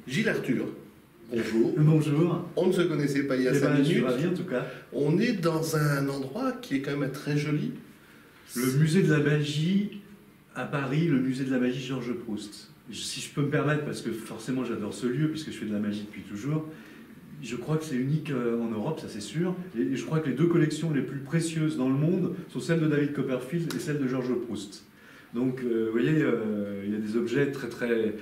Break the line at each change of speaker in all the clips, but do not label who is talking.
Gilles Arthur, bonjour.
Bonjour.
On ne se connaissait pas il y a 5
Je suis
minutes.
ravi en tout cas.
On est dans un endroit qui est quand même très joli.
Le musée de la magie à Paris, le musée de la magie Georges Proust. Si je peux me permettre, parce que forcément j'adore ce lieu, puisque je fais de la magie depuis toujours, je crois que c'est unique en Europe, ça c'est sûr. Et je crois que les deux collections les plus précieuses dans le monde sont celles de David Copperfield et celle de Georges Proust. Donc, vous voyez, il y a des objets très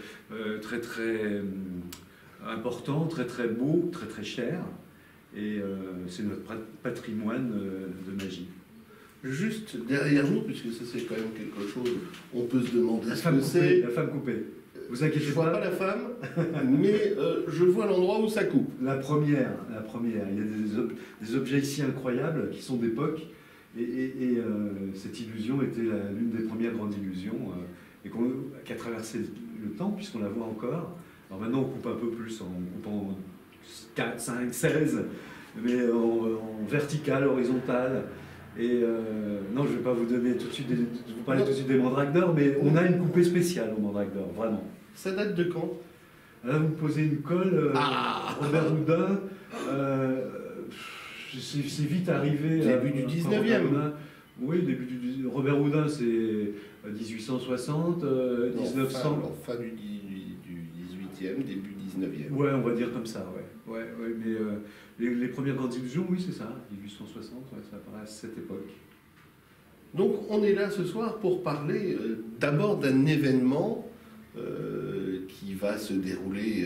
importants, très beaux, très chers. Et c'est notre patrimoine de magie.
Juste derrière nous, puisque ça c'est quand même quelque chose, on peut se demander
La
ce
femme
que c'est.
La femme coupée. Vous inquiétez
Je vois pas la femme, mais je vois l'endroit où ça coupe.
La première. Il y a des objets ici incroyables qui sont d'époque. Et cette illusion était l'une des premières grandes illusions qui a traversé le temps, puisqu'on la voit encore. Alors maintenant, on coupe un peu plus, on coupe en 4, 5, 16, mais en vertical, horizontal. Et non, je ne vais pas vous donner tout de suite vous parler tout de suite des mandrakes d'or, mais on a une coupée spéciale aux mandrakes d'or, vraiment.
Ça date de quand?
Là, vous me posez une colle, Robert Houdin. C'est vite arrivé.
Début du 19e.
Oui, début du Robert Houdin, c'est 1860, 1900.
Fin du 18e, début 19e.
Ouais, on va dire comme ça, ouais. Mais les premières grandes illusions, oui, c'est ça, 1860, ouais, ça apparaît à cette époque.
Donc on est là ce soir pour parler d'abord d'un événement qui va se dérouler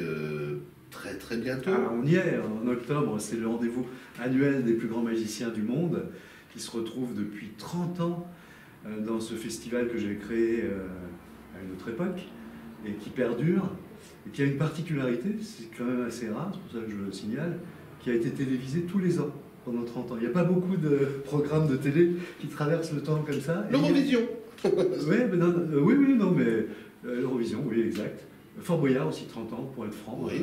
très bientôt.
Ah, on y est, en octobre, c'est le rendez-vous annuel des plus grands magiciens du monde qui se retrouvent depuis 30 ans dans ce festival que j'ai créé à une autre époque et qui perdure et qui a une particularité, c'est quand même assez rare, c'est pour ça que je le signale, qui a été télévisé tous les ans pendant 30 ans. Il n'y a pas beaucoup de programmes de télé qui traversent le temps comme ça.
L'Eurovision.
Mais l'Eurovision, oui, exact. Fort Boyard aussi, 30 ans, pour être franc.
Oui.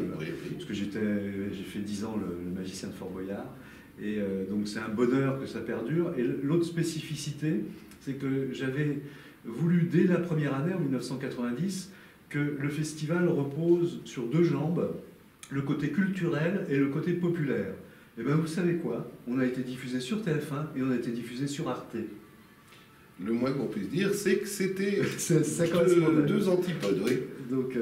Parce que j'ai fait 10 ans le magicien de Fort Boyard. Et donc c'est un bonheur que ça perdure. Et l'autre spécificité, c'est que j'avais voulu, dès la première année, en 1990, que le festival repose sur deux jambes, le côté culturel et le côté populaire. Et bien vous savez quoi? On a été diffusé sur TF1 et on a été diffusé sur Arte.
Le moins qu'on puisse dire, c'est que c'était deux antipodes, oui.
Donc,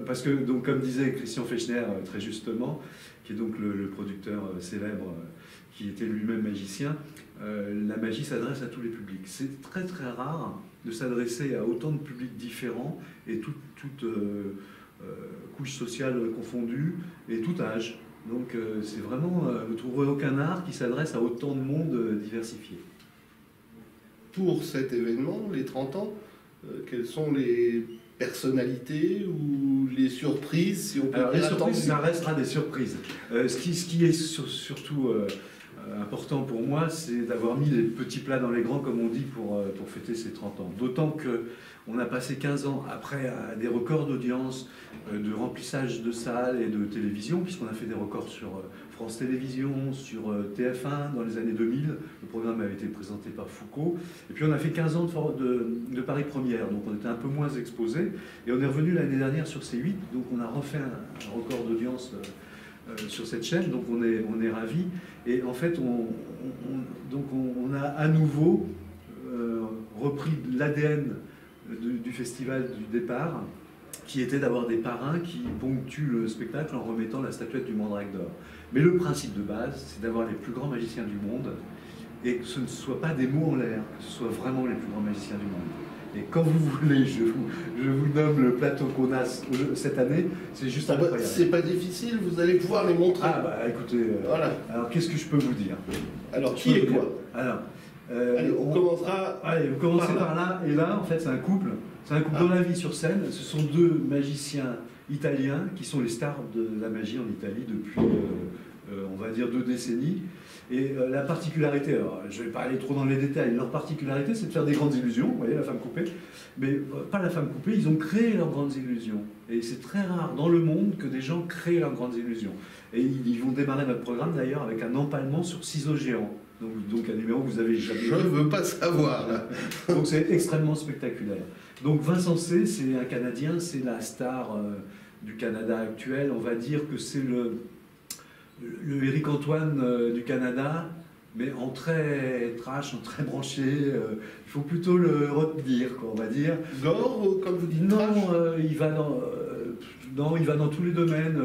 parce que, donc, comme disait Christian Fechner très justement, qui est donc le producteur célèbre, qui était lui-même magicien, la magie s'adresse à tous les publics. C'est très rare de s'adresser à autant de publics différents et toutes couches sociales confondues et tout âge. Donc c'est vraiment, vous ne trouverez aucun art qui s'adresse à autant de monde diversifié.
Pour cet événement, les 30 ans, quelles sont les personnalités ou les surprises, si on peut dire?
Alors les surprises, ça restera des surprises. Ce qui est surtout important pour moi, c'est d'avoir mis les petits plats dans les grands, comme on dit, pour fêter ces 30 ans. D'autant qu'on a passé 15 ans après à des records d'audience, de remplissage de salles et de télévision, puisqu'on a fait des records sur France Télévisions, sur TF1 dans les années 2000. Le programme avait été présenté par Foucault. Et puis on a fait 15 ans de Paris Première, donc on était un peu moins exposé. Et on est revenu l'année dernière sur C8, donc on a refait un record d'audience sur cette chaîne, donc on est ravis. Et en fait, on a à nouveau repris l'ADN du festival du départ, qui était d'avoir des parrains qui ponctuent le spectacle en remettant la statuette du Mandrake d'or. Mais le principe de base, c'est d'avoir les plus grands magiciens du monde, et que ce ne soit pas des mots en l'air, que ce soit vraiment les plus grands magiciens du monde. Et quand vous voulez, je vous nomme le plateau qu'on a cette année, c'est juste incroyable.
C'est pas difficile, vous allez pouvoir les montrer.
Ah bah écoutez,
voilà.
Alors qu'est-ce que je peux vous dire?
Alors qui est quoi?
Alors,
allez, on commencera.
Allez, vous commencez par là, et là en fait c'est un couple. C'est un couple dans la vie sur scène. Ce sont deux magiciens italiens qui sont les stars de la magie en Italie depuis, on va dire, 2 décennies. Et la particularité, alors je ne vais pas aller trop dans les détails, leur particularité c'est de faire des grandes illusions, vous voyez la femme coupée, mais pas la femme coupée, ils ont créé leurs grandes illusions. Et c'est très rare dans le monde que des gens créent leurs grandes illusions. Et ils vont démarrer notre programme d'ailleurs avec un empalement sur ciseaux géants. Donc un numéro que vous avez jamais vu.
Je ne veux pas savoir là.
Donc c'est extrêmement spectaculaire. Donc Vincent C, c'est un Canadien, c'est la star du Canada actuel. On va dire que c'est le Éric Antoine du Canada, mais en très trash, en très branché. Il faut plutôt le retenir, quoi, on va dire.
Gore, comme vous dites,
non,
trash
non, il va dans tous les domaines.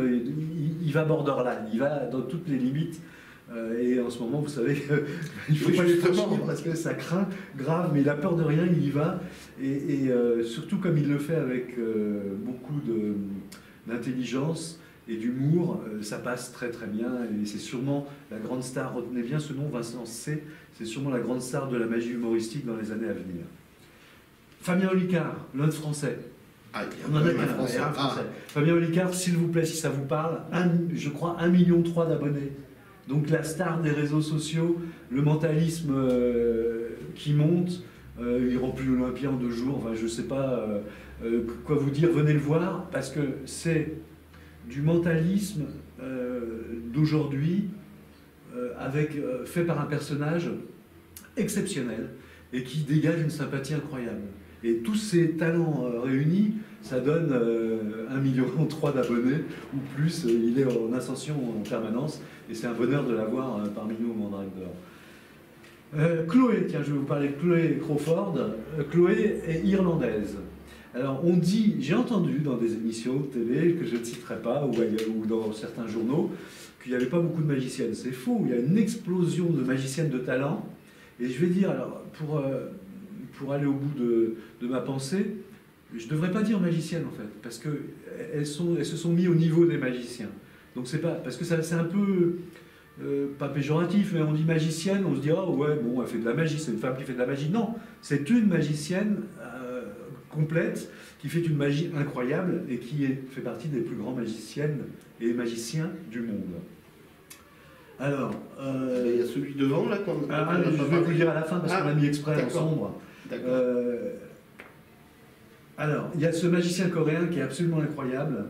Il va borderline, il va dans toutes les limites. Et en ce moment, vous savez qu'il ne faut pas les franchir parce que ça craint grave, mais il a peur de rien, il y va. Et surtout comme il le fait avec beaucoup d'intelligence et d'humour, ça passe très très bien. Et c'est sûrement la grande star, retenez bien ce nom, Vincent C. C'est sûrement la grande star de la magie humoristique dans les années à venir. Fabien Olicard, l'autre français.
Ah,
on en a un français. Fabien Olicard, s'il vous plaît, si ça vous parle, je crois 1,3 million d'abonnés. Donc la star des réseaux sociaux, le mentalisme qui monte, il remplit l'Olympia en 2 jours, enfin je ne sais pas quoi vous dire, venez le voir, parce que c'est du mentalisme d'aujourd'hui, fait par un personnage exceptionnel et qui dégage une sympathie incroyable. Et tous ces talents réunis, ça donne 1,3 million d'abonnés ou plus. Il est en ascension en permanence et c'est un bonheur de l'avoir parmi nous au Mandrake d'Or. Chloé, tiens, je vais vous parler de Chloé Crawford. Chloé est irlandaise. Alors on dit, j'ai entendu dans des émissions de télé que je ne citerai pas ou dans certains journaux qu'il n'y avait pas beaucoup de magiciennes. C'est faux, il y a une explosion de magiciennes de talent. Et je vais dire, alors pour aller au bout de ma pensée, je ne devrais pas dire magicienne en fait, parce qu'elles se sont mises au niveau des magiciens. Donc c'est pas, parce que c'est un peu, pas péjoratif, mais on dit magicienne, on se dit ah ouais, bon, elle fait de la magie, c'est une femme qui fait de la magie. Non, c'est une magicienne complète, qui fait une magie incroyable et qui fait partie des plus grands magiciennes et magiciens du monde. Alors,
il y a celui devant là qu'on
je vais vous le dire à la fin parce qu'on l'a mis exprès en sombre. Alors, il y a ce magicien coréen qui est absolument incroyable.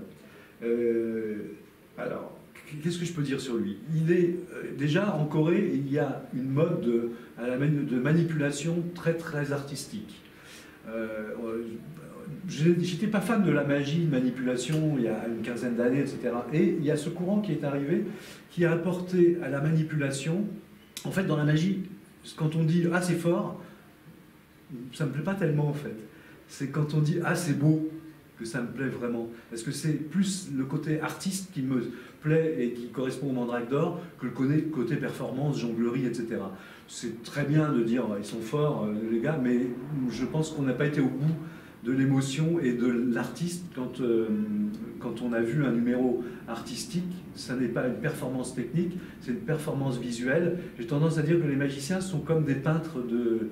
Alors, qu'est-ce que je peux dire sur lui? Il est déjà en Corée, il y a une mode de manipulation très très artistique. J'étais pas fan de la magie, de manipulation il y a une quinzaine d'années, etc. Et il y a ce courant qui est arrivé, qui a apporté à la manipulation. En fait, dans la magie, quand on dit « ah, c'est fort », ça me plaît pas tellement, en fait. C'est quand on dit « ah, c'est beau » que ça me plaît vraiment. Parce que c'est plus le côté artiste qui me plaît et qui correspond au Mandrake d'Or que le côté performance, jonglerie, etc. C'est très bien de dire « ils sont forts, les gars », mais je pense qu'on n'a pas été au bout de l'émotion et de l'artiste quand on a vu un numéro artistique. Ça n'est pas une performance technique, c'est une performance visuelle. J'ai tendance à dire que les magiciens sont comme des peintres de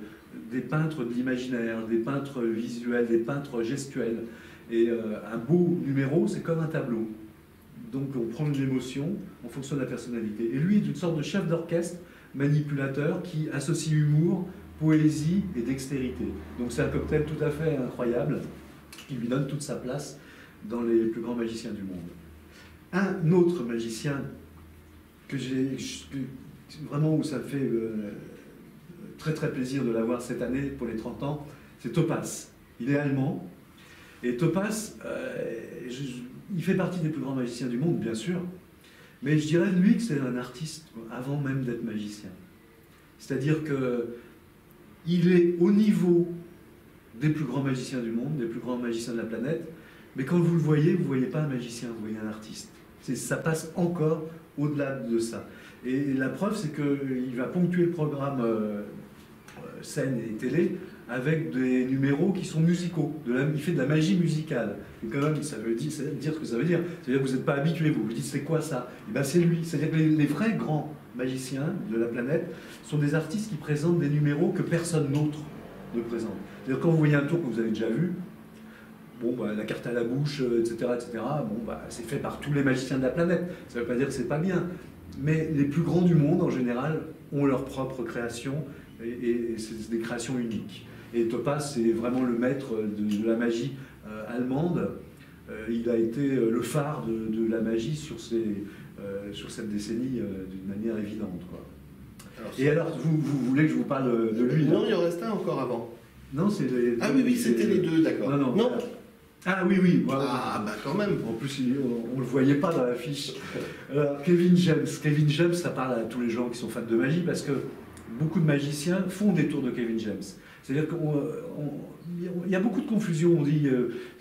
l'imaginaire, des peintres visuels, des peintres gestuels. Et un beau numéro, c'est comme un tableau. Donc on prend une émotion en fonction de la personnalité. Et lui est une sorte de chef d'orchestre, manipulateur, qui associe humour, poésie et dextérité. Donc c'est un cocktail tout à fait incroyable qui lui donne toute sa place dans les plus grands magiciens du monde. Un autre magicien que vraiment où ça me fait très très plaisir de l'avoir cette année pour les 30 ans, c'est Topaz. Il est allemand et Topaz, il fait partie des plus grands magiciens du monde, bien sûr, mais je dirais de lui que c'est un artiste avant même d'être magicien. C'est-à-dire que il est au niveau des plus grands magiciens du monde, des plus grands magiciens de la planète, mais quand vous le voyez, vous ne voyez pas un magicien, vous voyez un artiste. Ça passe encore au-delà de ça. Et la preuve, c'est qu'il va ponctuer le programme scène et télé avec des numéros qui sont musicaux. Il fait de la magie musicale. Et quand même, ça veut dire ce que ça veut dire. C'est-à-dire que vous n'êtes pas habitué, vous vous dites c'est quoi ça? Et bien c'est lui. C'est-à-dire que les vrais grands magiciens de la planète sont des artistes qui présentent des numéros que personne d'autre ne présente. C'est-à-dire quand vous voyez un tour que vous avez déjà vu, bon, bah, la carte à la bouche, etc., bon, bah, c'est fait par tous les magiciens de la planète. Ça ne veut pas dire que c'est pas bien. Mais les plus grands du monde, en général, ont leur propre création et c'est des créations uniques. Et Topaz, c'est vraiment le maître de la magie allemande. Il a été le phare de la magie sur cette décennie d'une manière évidente, quoi. Et alors, vous voulez que je vous parle de lui?
Non, il en reste un encore avant.
Non, c'est les...
Ah oui, c'était les deux, d'accord.
Non. Ah oui, oui.
Ah, bah quand même.
En plus, on ne le voyait pas dans l'affiche. Alors, Kevin James. Kevin James, ça parle à tous les gens qui sont fans de magie parce que beaucoup de magiciens font des tours de Kevin James. C'est-à-dire qu'il y a beaucoup de confusion. On dit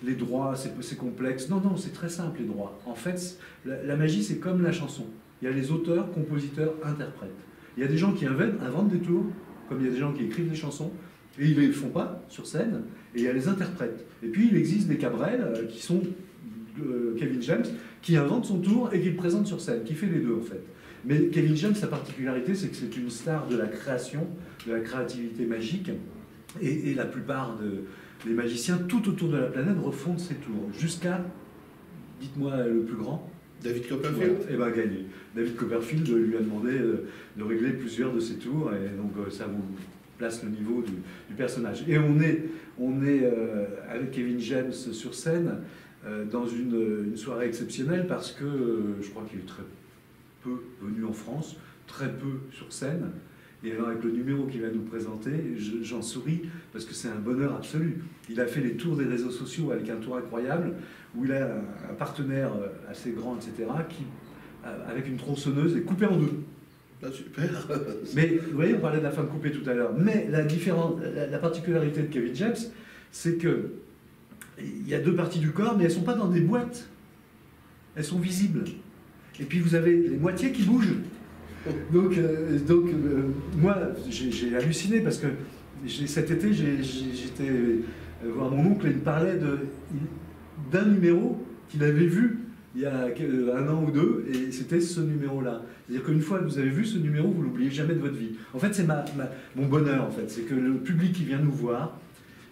les droits, c'est complexe. Non, non, c'est très simple, les droits. En fait, la magie, c'est comme la chanson. Il y a les auteurs, compositeurs, interprètes. Il y a des gens qui inventent des tours, comme il y a des gens qui écrivent des chansons, et ils ne les font pas sur scène, et il y a les interprètes. Et puis, il existe des Cabrel, qui sont Kevin James, qui invente son tour et qui le présente sur scène, qui fait les deux, en fait. Mais Kevin James, sa particularité, c'est que c'est une star de la création, de la créativité magique, et la plupart des magiciens tout autour de la planète refont ces tours, jusqu'à, dites-moi le plus grand,
David Copperfield.
Eh ben, gagné. David Copperfield lui a demandé de régler plusieurs de ses tours, et donc ça vous place le niveau du personnage. Et on est avec Kevin James sur scène dans une soirée exceptionnelle parce que je crois qu'il est très peu venu en France, très peu sur scène. Et alors avec le numéro qu'il va nous présenter, j'en souris parce que c'est un bonheur absolu. Il a fait les tours des réseaux sociaux avec un tour incroyable où il a un partenaire assez grand, etc., qui, avec une tronçonneuse, est coupé en deux.
Ah, super.
Mais vous voyez, on parlait de la femme coupée tout à l'heure. Mais la particularité de Kevin James, c'est que il y a deux parties du corps, mais elles ne sont pas dans des boîtes. Elles sont visibles. Et puis vous avez les moitiés qui bougent. Donc moi, j'ai halluciné parce que cet été, j'étais voir mon oncle et il me parlait d'un numéro qu'il avait vu il y a un an ou deux, et c'était ce numéro-là. C'est-à-dire qu'une fois que vous avez vu ce numéro, vous ne l'oubliez jamais de votre vie. En fait, c'est mon bonheur, en fait. C'est que le public qui vient nous voir,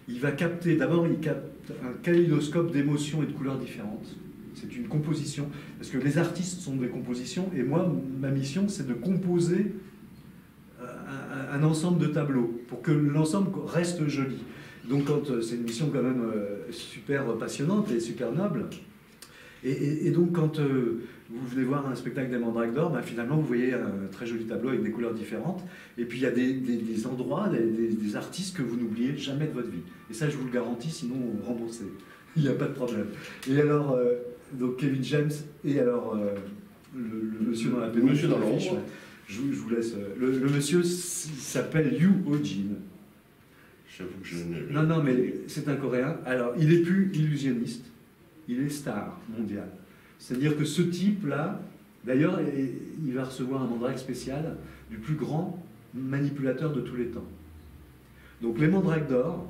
il va capter, d'abord, il capte un kaléidoscope d'émotions et de couleurs différentes. C'est une composition, parce que les artistes sont des compositions, et moi, ma mission, c'est de composer un ensemble de tableaux, pour que l'ensemble reste joli. Donc, c'est une mission quand même super passionnante et super noble. Et donc, quand vous venez voir un spectacle des Mandrakes d'Or, ben, finalement, vous voyez un très joli tableau avec des couleurs différentes. Et puis, il y a des endroits, des artistes que vous n'oubliez jamais de votre vie. Et ça, je vous le garantis, sinon, remboursez. Il n'y a pas de problème. Et alors, donc Kevin James, et alors, le monsieur dans la pénombre.
Le monsieur dans l'ombre.
Je vous laisse. Le monsieur s'appelle Yu Ho-jin.
J'avoue que je ne...
Non, non, mais c'est un Coréen. Alors, il est plus illusionniste. Il est star mondial. C'est-à-dire que ce type-là, d'ailleurs, il va recevoir un Mandrake spécial du plus grand manipulateur de tous les temps. Donc les Mandrakes d'Or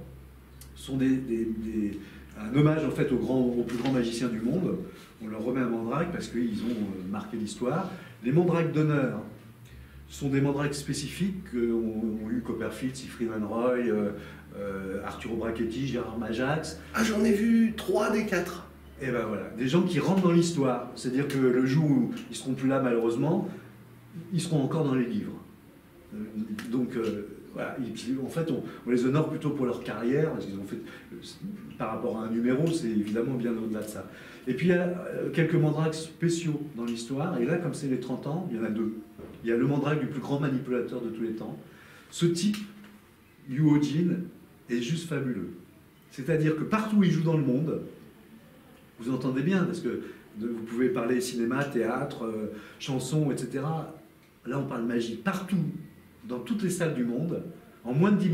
sont un hommage en fait aux plus grands magiciens du monde. On leur remet un Mandrake parce qu'ils ont marqué l'histoire. Les Mandrakes d'honneur sont des Mandrakes spécifiques qu'ont eu Copperfield, Siegfried Roy, Arturo Brachetti, Gérard Majax.
Ah, j'en ai vu 3 des 4.
Et ben voilà, des gens qui rentrent dans l'histoire. C'est-à-dire que le jour où ils ne seront plus là, malheureusement, ils seront encore dans les livres. Donc, voilà. Et puis, en fait, on les honore plutôt pour leur carrière, parce qu'ils ont fait, par rapport à un numéro, c'est évidemment bien au-delà de ça. Et puis, il y a quelques Mandrakes spéciaux dans l'histoire, et là, comme c'est les 30 ans, il y en a 2. Il y a le Mandrake du plus grand manipulateur de tous les temps. Ce type, Yu Ho-jin, est juste fabuleux. C'est-à-dire que partout où il joue dans le monde, vous entendez bien, parce que vous pouvez parler cinéma, théâtre, chansons, etc. Là, on parle magie. Partout, dans toutes les salles du monde, en moins de 10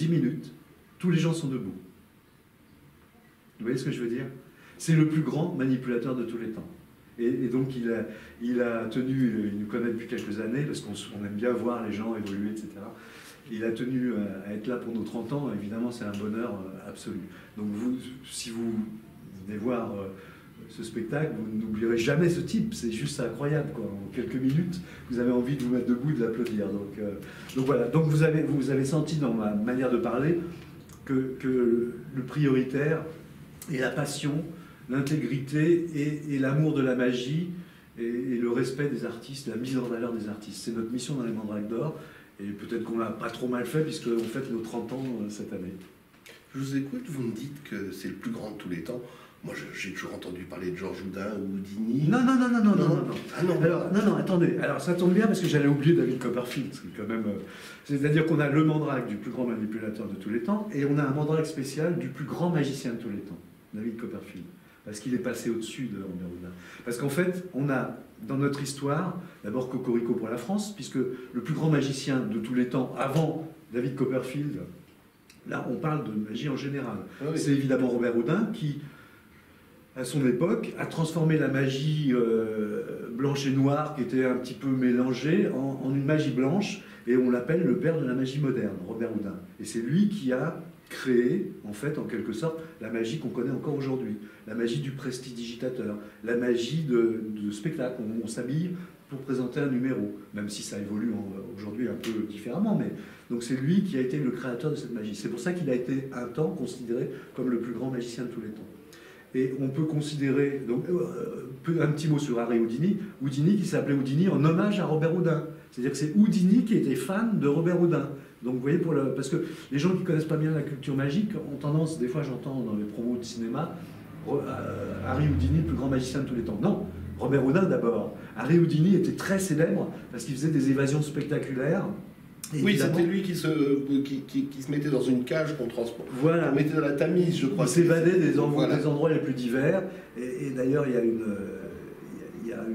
minutes, tous les gens sont debout. Vous voyez ce que je veux dire? C'est le plus grand manipulateur de tous les temps. Et donc, il a tenu, il nous connaît depuis quelques années, parce qu'on aime bien voir les gens évoluer, etc. Il a tenu à être là pour nos 30 ans, évidemment, c'est un bonheur absolu. Donc, si vous venez voir ce spectacle, vous n'oublierez jamais ce type, c'est juste incroyable, quoi. En quelques minutes, vous avez envie de vous mettre debout et de l'applaudir. Donc voilà, donc vous avez senti dans ma manière de parler que le prioritaire est la passion, l'intégrité et l'amour de la magie et le respect des artistes, la mise en valeur des artistes. C'est notre mission dans les Mandrakes d'Or, et peut-être qu'on l'a pas trop mal fait puisqu'on fête nos 30 ans cette année.
Je vous écoute, vous me dites que c'est le plus grand de tous les temps. Moi, j'ai toujours entendu parler de Georges Houdin ou Houdini.
Non.
Ah non.
Alors, non, attendez. Alors, ça tombe bien parce que j'allais oublier David Copperfield. Quand même, c'est-à-dire qu'on a le Mandrake du plus grand manipulateur de tous les temps et on a un Mandrake spécial du plus grand magicien de tous les temps, David Copperfield. Parce qu'il est passé au-dessus de Robert Houdin. Parce qu'en fait, on a dans notre histoire, d'abord Cocorico pour la France, puisque le plus grand magicien de tous les temps, avant David Copperfield, là on parle de magie en général. Ah oui. C'est évidemment Robert Houdin qui, à son époque, a transformé la magie blanche et noire, qui était un petit peu mélangée, en une magie blanche, et on l'appelle le père de la magie moderne, Robert Houdin. Et c'est lui qui a créé, en fait, en quelque sorte, la magie qu'on connaît encore aujourd'hui. La magie du prestidigitateur, la magie de spectacle. On s'habille pour présenter un numéro, même si ça évolue aujourd'hui un peu différemment. Mais donc c'est lui qui a été le créateur de cette magie. C'est pour ça qu'il a été un temps considéré comme le plus grand magicien de tous les temps. Et on peut considérer, donc un petit mot sur Harry Houdini, Houdini qui s'appelait Houdini en hommage à Robert Houdin. C'est-à-dire que c'est Houdini qui était fan de Robert Houdin. Donc vous voyez, parce que les gens qui ne connaissent pas bien la culture magique ont tendance, des fois j'entends dans les promos de cinéma, Harry Houdini, le plus grand magicien de tous les temps. Non, Robert Houdin d'abord. Harry Houdini était très célèbre parce qu'il faisait des évasions spectaculaires.
Oui, c'était lui qui se mettait dans une cage qu'on transporte. Voilà. On mettait dans la Tamise, je crois.
Il s'évadait des endroits les plus divers. Et d'ailleurs, il y a un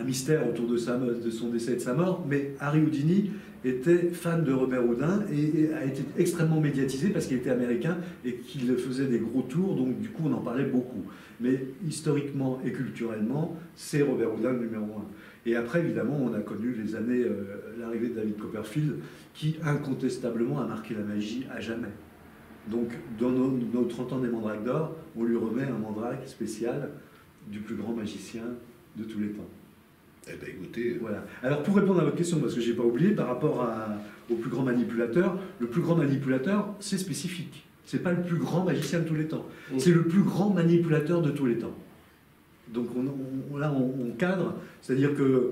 mystère autour de son décès et de sa mort. Mais Harry Houdini était fan de Robert Houdin et a été extrêmement médiatisé parce qu'il était américain et qu'il faisait des gros tours. Donc, du coup, on en parlait beaucoup. Mais historiquement et culturellement, c'est Robert Houdin le numéro 1. Et après, évidemment, on a connu les années, l'arrivée de David Copperfield, qui incontestablement a marqué la magie à jamais. Donc, dans nos 30 ans des Mandraques d'Or, on lui remet un Mandrake spécial du plus grand magicien de tous les temps.
Eh bien, écoutez...
Voilà. Alors, pour répondre à votre question, parce que je n'ai pas oublié, par rapport au plus grand manipulateur, le plus grand manipulateur, c'est spécifique. Ce n'est pas le plus grand magicien de tous les temps. C'est le plus grand manipulateur de tous les temps. Donc là, on cadre, c'est-à-dire que,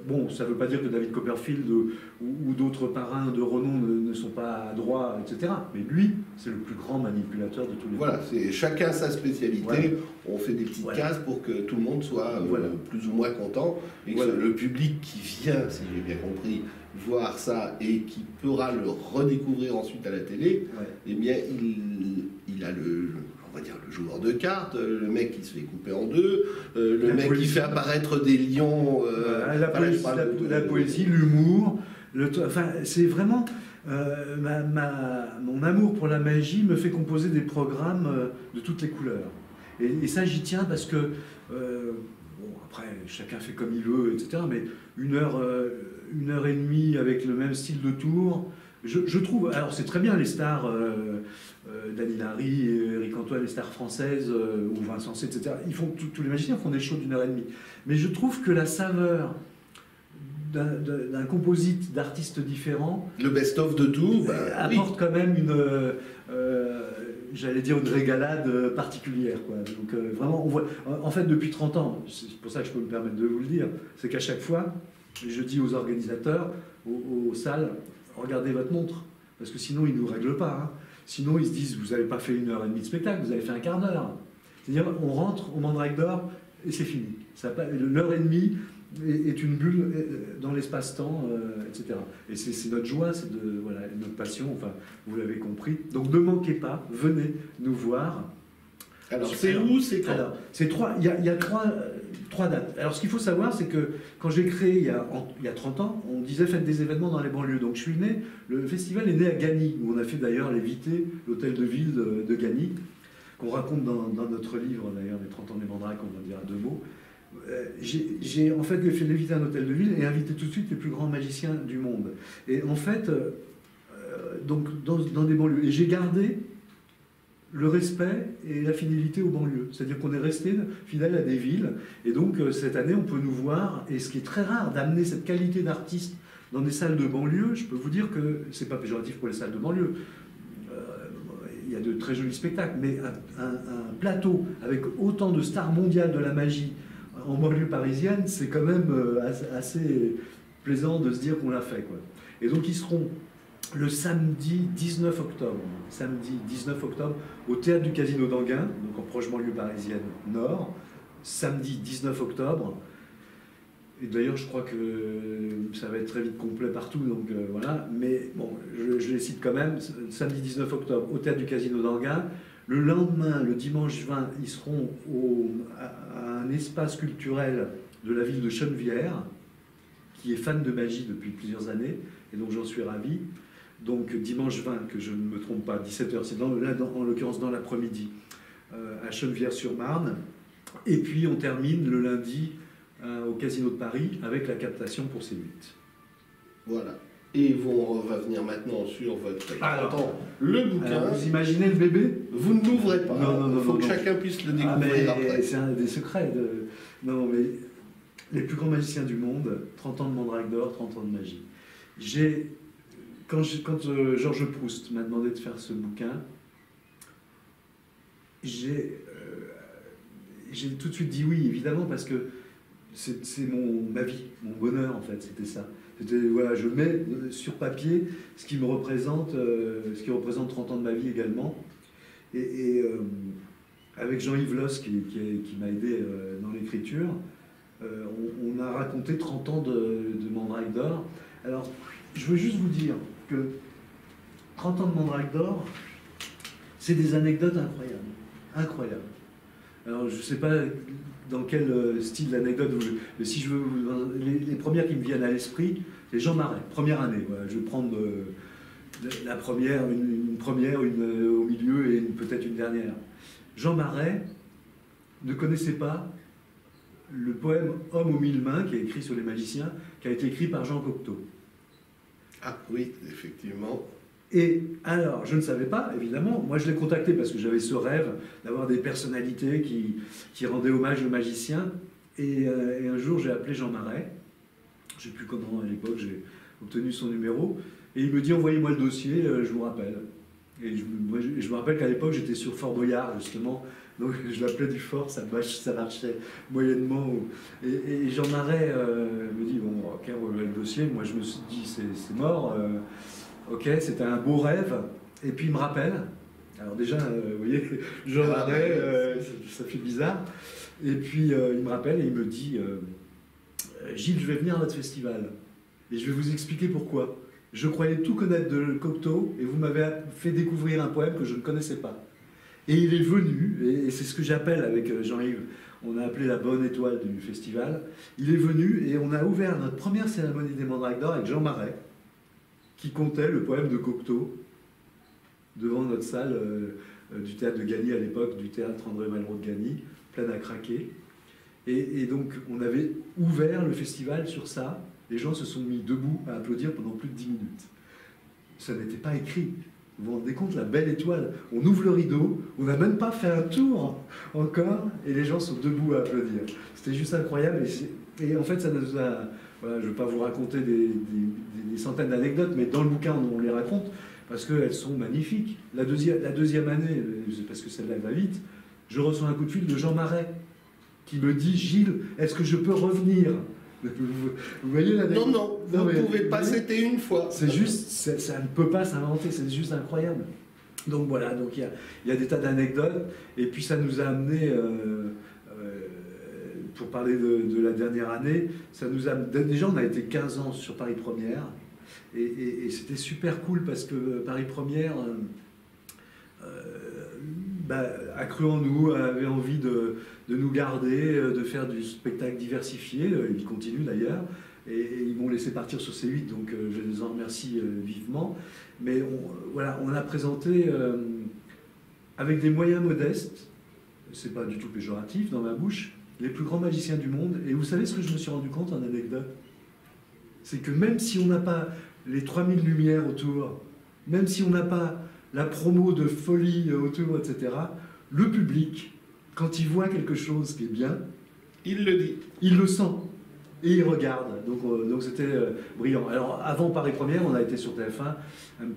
bon, ça ne veut pas dire que David Copperfield ou d'autres parrains de renom ne sont pas adroits, etc. Mais lui, c'est le plus grand manipulateur de tous les temps.
Voilà, c'est chacun sa spécialité. Voilà. On fait des petites cases pour que tout le monde soit plus ou moins content. Et que le public qui vient, si j'ai bien compris, voir ça et qui pourra le redécouvrir ensuite à la télé, eh bien, il a on va dire le joueur de cartes, le mec qui se fait couper en deux, le mec qui fait apparaître des lions...
la poésie, l'humour, enfin, c'est vraiment... mon amour pour la magie me fait composer des programmes de toutes les couleurs. Et ça, j'y tiens parce que... bon, après, chacun fait comme il veut, etc. Mais une heure et demie avec le même style de tour... Je trouve, alors c'est très bien les stars, Dany Larry, Eric Antoine, les stars françaises, ou Vincent C, etc. Tous les magiciens font des shows d'une heure et demie. Mais je trouve que la saveur d'un composite d'artistes différents...
Le best-of de tout,
apporte quand même j'allais dire une régalade particulière, quoi. Donc vraiment, on voit, en fait, depuis 30 ans, c'est pour ça que je peux me permettre de vous le dire, c'est qu'à chaque fois, je dis aux organisateurs, aux salles, regardez votre montre, parce que sinon ils ne nous règlent pas. Hein. Sinon ils se disent, vous n'avez pas fait 1h30 de spectacle, vous avez fait un quart d'heure. C'est-à-dire, on rentre au Mandrake d'Or et c'est fini. L'heure et demie est une bulle dans l'espace-temps, etc. Et c'est notre joie, c'est notre passion, enfin, vous l'avez compris. Donc ne manquez pas, venez nous voir.
Alors c'est où, c'est quand?
Alors, il y a trois dates. Alors ce qu'il faut savoir, c'est que quand j'ai créé il y a 30 ans, on disait faites des événements dans les banlieues. Donc je suis né, le festival est né à Gagny, où on a fait d'ailleurs l'évité, l'hôtel de ville de Gagny, qu'on raconte dans notre livre d'ailleurs, les 30 ans des Mandraques, on va dire à 2 mots. J'ai en fait fait l'éviter un hôtel de ville et invité tout de suite les plus grands magiciens du monde. Et en fait, donc dans des banlieues. Et j'ai gardé le respect et la fidélité aux banlieues. C'est-à-dire qu'on est resté fidèle à des villes. Et donc, cette année, on peut nous voir. Et ce qui est très rare, d'amener cette qualité d'artiste dans des salles de banlieue, je peux vous dire que c'est pas péjoratif pour les salles de banlieue. Il y a de très jolis spectacles. Mais un plateau avec autant de stars mondiales de la magie en banlieue parisienne, c'est quand même assez plaisant de se dire qu'on l'a fait, quoi. Et donc, ils seront le samedi 19 octobre. Samedi 19 octobre, au théâtre du Casino d'Anguin, donc en proche banlieue parisienne nord. Samedi 19 octobre. Et d'ailleurs, je crois que ça va être très vite complet partout, donc voilà. Mais bon, je les cite quand même. Samedi 19 octobre, au théâtre du Casino d'Anguin. Le lendemain, le dimanche 20, ils seront à un espace culturel de la ville de Chenevière, qui est fan de magie depuis plusieurs années, et donc j'en suis ravi. Donc dimanche 20, que je ne me trompe pas, 17h, c'est en l'occurrence dans l'après-midi, à Chenevière-sur-Marne. Et puis on termine le lundi au Casino de Paris avec la captation pour C8.
Voilà. Et on va venir maintenant sur votre le bouquin.
Alors, vous imaginez le bébé?
Vous ne l'ouvrez pas.
Non,
il faut que chacun puisse le découvrir après.
C'est un des secrets. Non, mais les plus grands magiciens du monde, 30 ans de Mandrake d'or, 30 ans de magie. Quand Georges Proust m'a demandé de faire ce bouquin, j'ai tout de suite dit oui, évidemment, parce que c'est ma vie, mon bonheur, en fait, c'était ça. Voilà, je mets sur papier ce qui me représente, ce qui représente 30 ans de ma vie également. Et avec Jean-Yves Loss, qui m'a aidé dans l'écriture, on a raconté 30 ans de Mandrake d'or. Alors, je veux juste vous dire que 30 ans de Mandrake d'or, c'est des anecdotes incroyables. Incroyables. Alors, je ne sais pas dans quel style d'anecdote, mais si je veux, les premières qui me viennent à l'esprit, c'est Jean Marais, première année. Voilà, je vais prendre la première, une première, une au milieu et peut-être une dernière. Jean Marais ne connaissait pas le poème Homme aux mille mains, qui est écrit sur les magiciens, qui a été écrit par Jean Cocteau.
Ah oui, effectivement.
Et alors, je ne savais pas, évidemment. Moi, je l'ai contacté parce que j'avais ce rêve d'avoir des personnalités qui rendaient hommage aux magiciens. Et un jour, j'ai appelé Jean Marais. Je ne sais plus comment, à l'époque, j'ai obtenu son numéro. Et il me dit, envoyez-moi le dossier, je vous rappelle. Et je me rappelle qu'à l'époque, j'étais sur Fort Boyard, justement. Donc, je l'appelais du Fort, ça marchait moyennement. Et Jean Marais me dit, bon, ok, envoyez le dossier. Moi, je me suis dit, c'est mort. Ok, c'était un beau rêve. Et puis il me rappelle. Alors déjà, vous voyez, Jean Marais, ça fait bizarre. Et puis il me rappelle et il me dit, Gilles, je vais venir à votre festival. Et je vais vous expliquer pourquoi. Je croyais tout connaître de Cocteau et vous m'avez fait découvrir un poème que je ne connaissais pas. Et il est venu, et c'est ce que j'appelle avec Jean-Yves, on a appelé la bonne étoile du festival. Il est venu et on a ouvert notre première cérémonie des Mandrake d'or avec Jean Marais, qui comptait le poème de Cocteau devant notre salle du théâtre de Gagny à l'époque, du théâtre André Malraux de Gagny, pleine à craquer. Et donc on avait ouvert le festival sur ça. Les gens se sont mis debout à applaudir pendant plus de 10 minutes. Ça n'était pas écrit. Vous vous rendez compte, la belle étoile. On ouvre le rideau, on n'a même pas fait un tour encore, et les gens sont debout à applaudir. C'était juste incroyable. Et en fait, ça nous a... Voilà, je ne vais pas vous raconter des centaines d'anecdotes, mais dans le bouquin, on les raconte, parce qu'elles sont magnifiques. La deuxième année, parce que celle-là va vite, je reçois un coup de fil de Jean Marais, qui me dit, Gilles, est-ce que je peux revenir? Vous voyez l'anecdote?
Non, vous ne pouvez pas, c'était une fois.
C'est juste, ça ne peut pas s'inventer, c'est juste incroyable. Donc voilà, donc il y a des tas d'anecdotes, et puis ça nous a amené... pour parler de la dernière année, ça nous a... Déjà, on a été 15 ans sur Paris Première, et c'était super cool parce que Paris Première a cru en nous, avait envie de nous garder, de faire du spectacle diversifié, ils continuent d'ailleurs, et ils m'ont laissé partir sur C8, donc je les en remercie vivement. Mais voilà, on a présenté avec des moyens modestes, c'est pas du tout péjoratif dans ma bouche, les plus grands magiciens du monde. Et vous savez ce que je me suis rendu compte en anecdote? C'est que même si on n'a pas les 3000 lumières autour, même si on n'a pas la promo de folie autour, etc., le public, quand il voit quelque chose qui est bien,
il le dit.
Il le sent. Et il regarde. Donc c'était brillant. Alors avant Paris Première, on a été sur TF1, un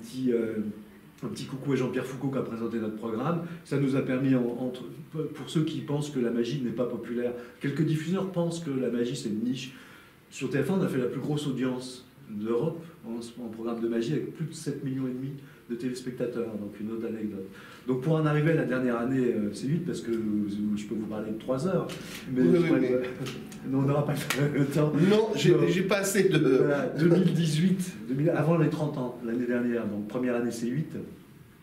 petit coucou à Jean-Pierre Foucault qui a présenté notre programme. Ça nous a permis, pour ceux qui pensent que la magie n'est pas populaire, quelques diffuseurs pensent que la magie c'est une niche. Sur TF1, on a fait la plus grosse audience d'Europe en programme de magie, avec plus de 7,5 millions de téléspectateurs, donc une autre anecdote. Donc pour en arriver à la dernière année, c'est vite, parce que je peux vous parler de 3 heures, mais on n'aura pas le temps.
Non, j'ai pas assez de...
Voilà, 2018, avant les 30 ans, l'année dernière, donc première année C8,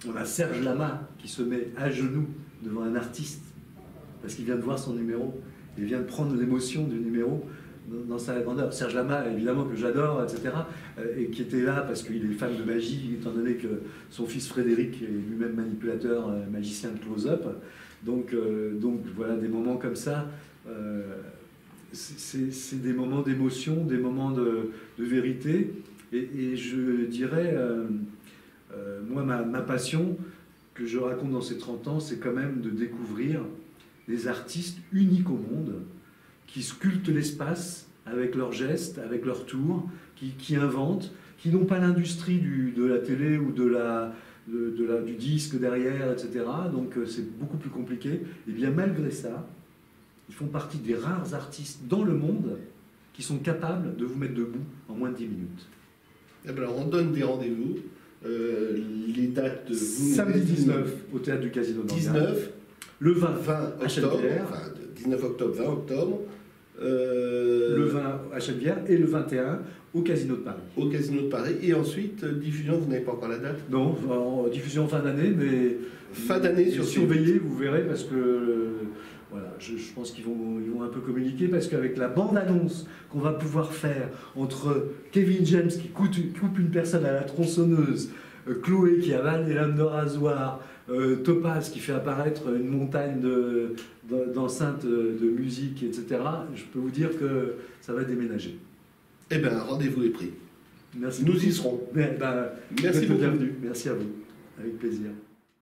on a Serge Lama qui se met à genoux devant un artiste, parce qu'il vient de voir son numéro, il vient de prendre l'émotion du numéro dans sa grandeur. Serge Lama, évidemment, que j'adore, etc., et qui était là parce qu'il est fan de magie, étant donné que son fils Frédéric est lui-même manipulateur, magicien de close-up. Donc voilà, des moments comme ça, c'est des moments d'émotion, des moments de vérité. Et je dirais, moi, ma passion, que je raconte dans ces 30 ans, c'est quand même de découvrir des artistes uniques au monde, qui sculptent l'espace avec leurs gestes, avec leurs tours, qui inventent, qui n'ont pas l'industrie de la télé ou du disque derrière, etc. Donc c'est beaucoup plus compliqué. Et bien malgré ça, ils font partie des rares artistes dans le monde qui sont capables de vous mettre debout en moins de 10 minutes.
Eh bien, alors on donne des rendez-vous. Les dates...
Samedi 19 au Théâtre du Casino d'Anvers.
19,
le 20
octobre, enfin, 19 octobre, 20 octobre.
Le 20 à Chennevières et le 21 au Casino de Paris.
Au Casino de Paris. Et ensuite, diffusion, vous n'avez pas encore la date?
Non, diffusion fin d'année, mais...
Fin d'année sur
surveillez, vous verrez, parce que... Voilà, je pense qu'ils vont un peu communiquer, parce qu'avec la bande-annonce qu'on va pouvoir faire entre Kevin James qui coupe une personne à la tronçonneuse, Chloé qui avale des lames de rasoir, Topaz qui fait apparaître une montagne d'enceintes de musique, etc., je peux vous dire que ça va déménager.
Eh bien, rendez-vous est pris.
Merci.
Nous y serons.
Merci beaucoup. Bienvenue. Merci à vous. Avec plaisir.